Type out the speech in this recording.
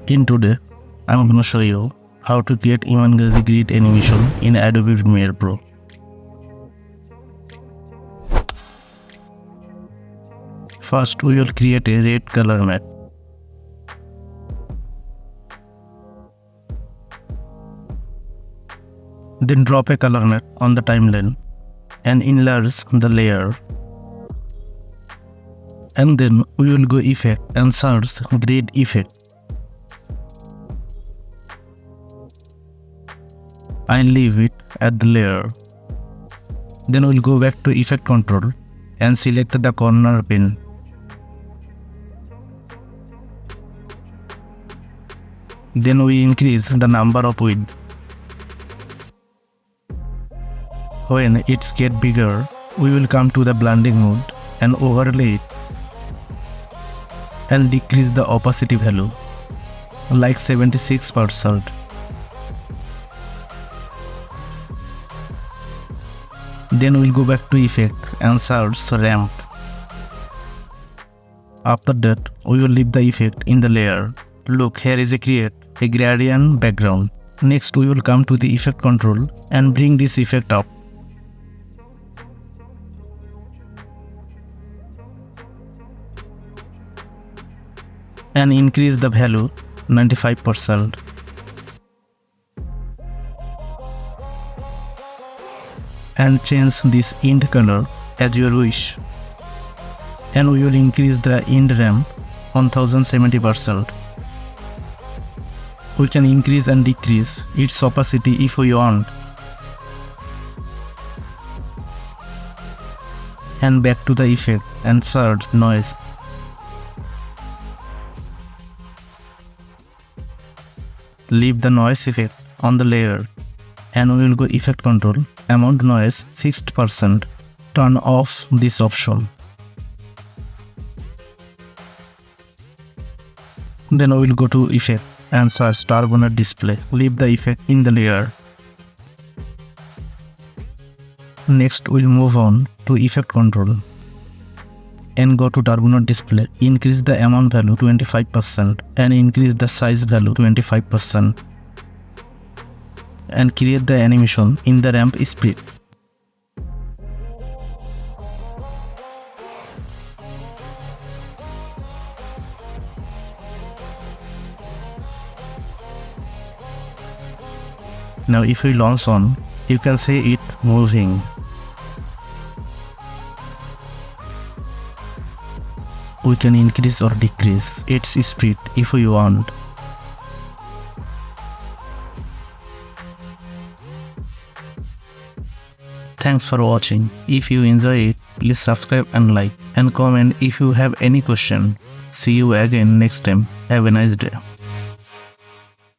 In today, I'm gonna show you how to create Iman Gadzhi grid animation in Adobe Premiere Pro. First, we will create a red color matte. Then drop a color matte on the timeline and enlarge the layer. And then we will go effect and search grid effect. I'll leave it at the layer. Then we'll go back to effect control and select the corner pin. Then we increase the number of width. When it's get bigger, we will come to the blending mode and overlay it and decrease the opacity value like 76%. Then we'll go back to effect and search ramp. After that, we will leave the effect in the layer. Look, here is create a gradient background. Next, we will come to the effect control and bring this effect up. And increase the value 95%. And change this end color as your wish. And we will increase the end ramp 1070%. We can increase and decrease its opacity if we want. And back to the effect and search noise. Leave the noise effect on the layer and we will go effect control, amount noise 60%. Turn off this option. Then we will go to effect and search turbulent display. Leave the effect in the layer. Next we'll move on to effect control and go to turbulent display. Increase the amount value 25% and increase the size value 25% and create the animation in the ramp speed. Now if we launch on, you can see it moving. We can increase or decrease its speed if we want. Thanks for watching. If you enjoy it, please subscribe and like and comment if you have any question. See you again next time. Have a nice day.